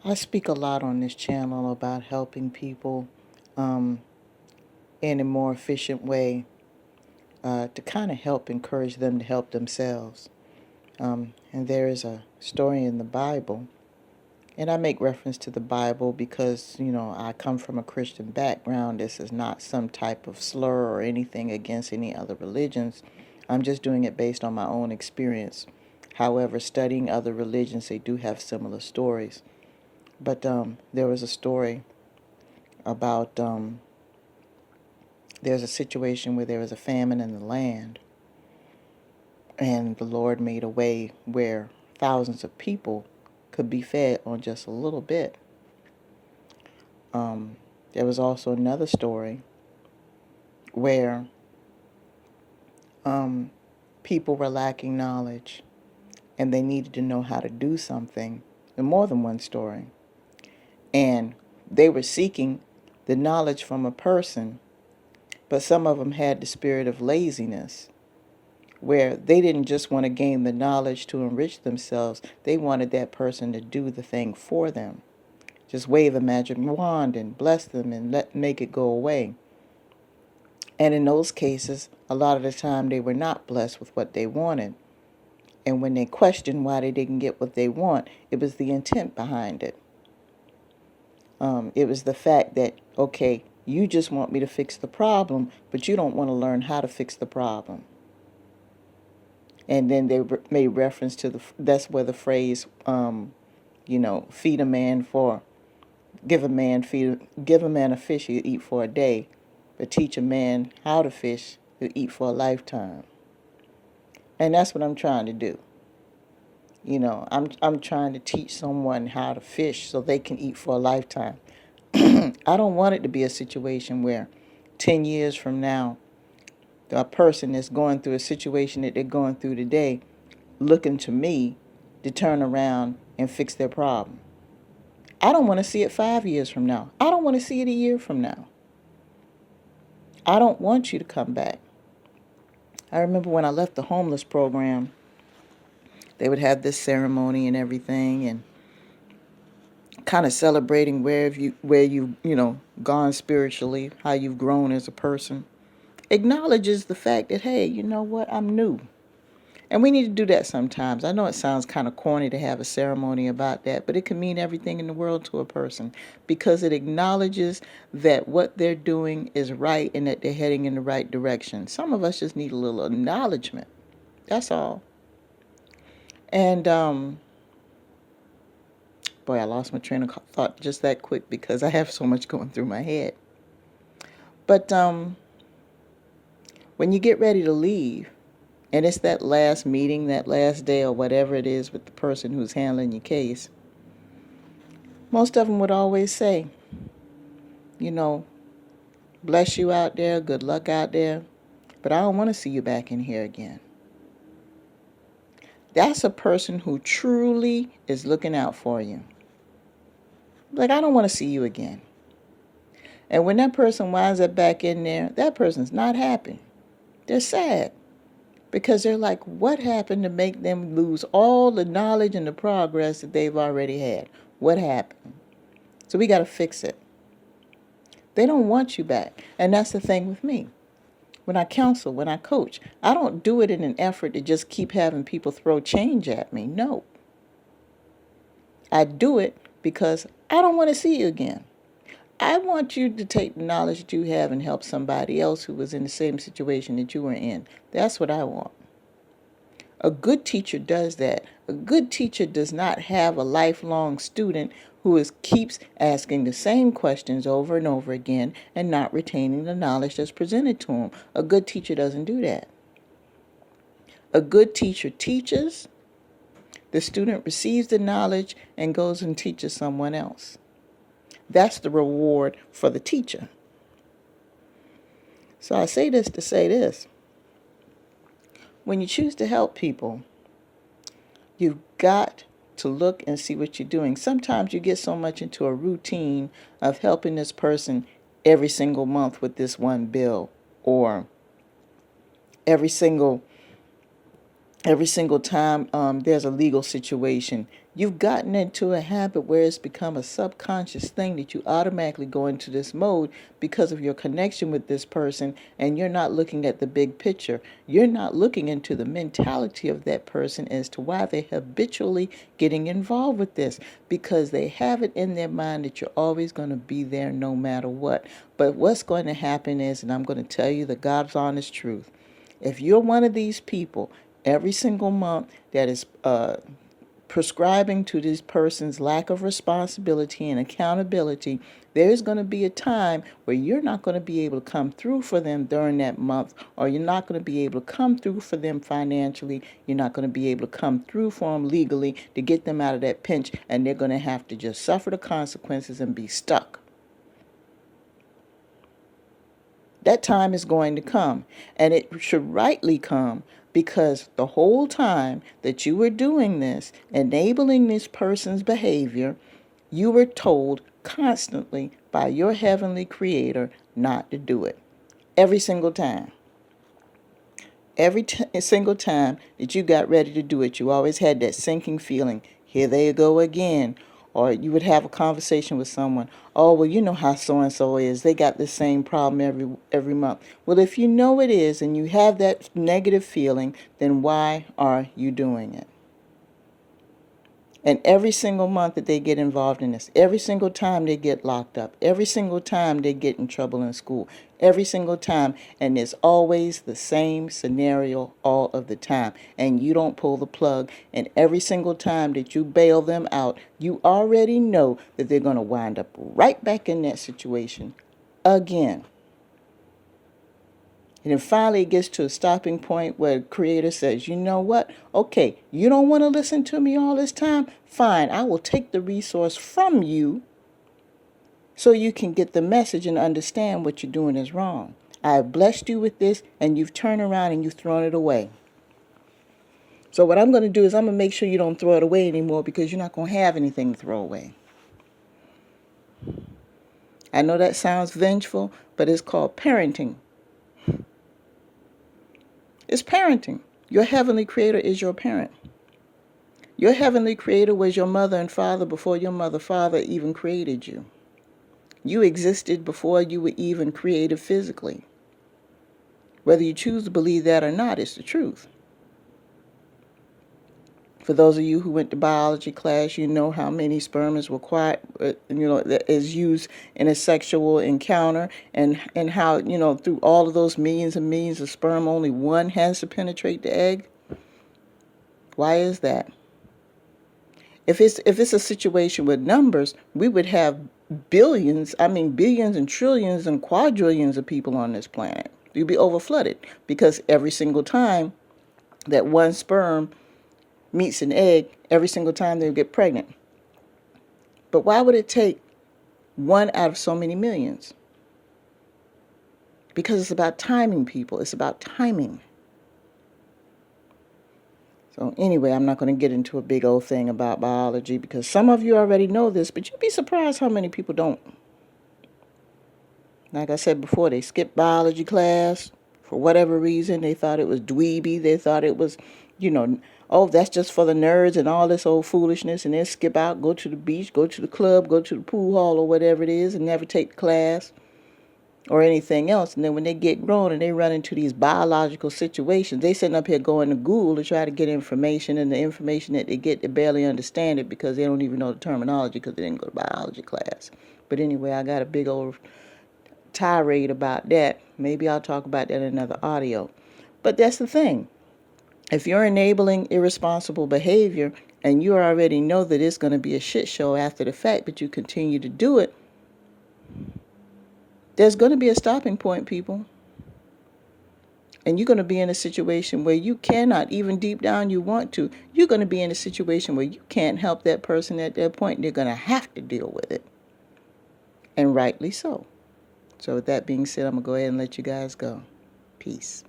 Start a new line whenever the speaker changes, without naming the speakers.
I speak a lot on this channel about helping people um, in a more efficient way to kind of help encourage them to help themselves. And there is a story in the Bible, and I make reference to the Bible because, I come from a Christian background. This is not some type of slur or anything against any other religions. I'm just doing it based on my own experience. However, studying other religions, they do have similar stories. But there was a story about there's a situation where there was a famine in the land, and the Lord made a way where thousands of people could be fed on just a little bit. There was also another story where people were lacking knowledge and they needed to know how to do something. And more than one story. And they were seeking the knowledge from a person, but some of them had the spirit of laziness, where they didn't just want to gain the knowledge to enrich themselves. They wanted that person to do the thing for them. Just wave a magic wand and bless them and make it go away. And in those cases, a lot of the time they were not blessed with what they wanted. And when they questioned why they didn't get what they want, it was the intent behind it. It was the fact that, okay, you just want me to fix the problem, but you don't want to learn how to fix the problem. And then they made reference to that's where the phrase, feed a man for, give a man a fish he'll eat for a day, but teach a man how to fish he'll eat for a lifetime. And that's what I'm trying to do. I'm trying to teach someone how to fish so they can eat for a lifetime. I don't want it to be a situation where 10 years from now, a person is going through a situation that they're going through today, looking to me to turn around and fix their problem. I don't want to see it 5 years from now. I don't want to see it a year from now. I don't want you to come back. I remember when I left the homeless program, they would have this ceremony and everything, and kind of celebrating where you've gone spiritually, how you've grown as a person. Acknowledges the fact that, hey, you know what, I'm new. And we need to do that sometimes. I know it sounds kind of corny to have a ceremony about that, but it can mean everything in the world to a person because it acknowledges that what they're doing is right and that they're heading in the right direction. Some of us just need a little acknowledgement. That's all. And boy, I lost my train of thought just that quick because I have so much going through my head. But when you get ready to leave, and it's that last meeting, that last day or whatever it is with the person who's handling your case, most of them would always say, bless you out there, good luck out there, but I don't want to see you back in here again. That's a person who truly is looking out for you. Like, I don't want to see you again. And when that person winds up back in there, that person's not happy. They're sad. Because they're like, what happened to make them lose all the knowledge and the progress that they've already had? What happened? So we got to fix it. They don't want you back. And that's the thing with me. When I counsel, when I coach, I don't do it in an effort to just keep having people throw change at me. No. I do it because I don't want to see you again. I want you to take the knowledge that you have and help somebody else who was in the same situation that you were in. That's what I want. A good teacher does that. A good teacher does not have a lifelong student who keeps asking the same questions over and over again and not retaining the knowledge that's presented to him. A good teacher doesn't do that. A good teacher teaches, the student receives the knowledge and goes and teaches someone else. That's the reward for the teacher. So I say this to say this. When you choose to help people, you've got to look and see what you're doing. Sometimes you get so much into a routine of helping this person every single month with this one bill, or every single time there's a legal situation, You've gotten into a habit where it's become a subconscious thing that you automatically go into this mode because of your connection with this person, and you're not looking at the big picture. You're not looking into the mentality of that person as to why they're habitually getting involved with this, because they have it in their mind that you're always going to be there no matter what. But what's going to happen is, and I'm going to tell you the God's honest truth, if you're one of these people every single month that is prescribing to this person's lack of responsibility and accountability, there's going to be a time where you're not going to be able to come through for them during that month, or you're not going to be able to come through for them financially. You're not going to be able to come through for them legally to get them out of that pinch, and they're going to have to just suffer the consequences and be stuck. That time is going to come, and it should rightly come, because the whole time that you were doing this, enabling this person's behavior, you were told constantly by your heavenly creator not to do it. Every single time. Every single time that you got ready to do it, you always had that sinking feeling, here they go again. Or you would have a conversation with someone, oh, well, you know how so-and-so is. They got the same problem every month. Well, if you know it is and you have that negative feeling, then why are you doing it? And every single month that they get involved in this, every single time they get locked up, every single time they get in trouble in school, every single time, and it's always the same scenario all of the time, and you don't pull the plug, and every single time that you bail them out, you already know that they're going to wind up right back in that situation again. And then finally it gets to a stopping point where the creator says, you know what? Okay, you don't want to listen to me all this time? Fine, I will take the resource from you so you can get the message and understand what you're doing is wrong. I have blessed you with this, and you've turned around and you've thrown it away. So what I'm going to do is I'm going to make sure you don't throw it away anymore, because you're not going to have anything to throw away. I know that sounds vengeful, but it's called parenting. It's parenting. Your heavenly creator is your parent. Your heavenly creator was your mother and father before your mother, father even created you. You existed before you were even created physically. Whether you choose to believe that or not, it's the truth. For those of you who went to biology class, you know how many sperm is required, that is used in a sexual encounter, and how, through all of those millions and millions of sperm, only one has to penetrate the egg. Why is that? If it's a situation with numbers, we would have billions and trillions and quadrillions of people on this planet. You'd be overflooded, because every single time that one sperm meets an egg, every single time they get pregnant. But why would it take one out of so many millions? Because it's about timing, people. It's about timing. So anyway, I'm not going to get into a big old thing about biology, because some of you already know this, but you'd be surprised how many people don't. Like I said before, they skipped biology class for whatever reason. They thought it was dweeby. They thought it was, oh, that's just for the nerds and all this old foolishness, and then skip out, go to the beach, go to the club, go to the pool hall or whatever it is, and never take the class or anything else. And then when they get grown and they run into these biological situations, they sitting up here going to Google to try to get information, and the information that they get, they barely understand it because they don't even know the terminology because they didn't go to biology class. But anyway, I got a big old tirade about that. Maybe I'll talk about that in another audio. But that's the thing. If you're enabling irresponsible behavior and you already know that it's going to be a shit show after the fact, but you continue to do it, there's going to be a stopping point, people. And you're going to be in a situation where you cannot, even deep down you want to, you're going to be in a situation where you can't help that person at that point, and they're going to have to deal with it. And rightly so. So with that being said, I'm going to go ahead and let you guys go. Peace.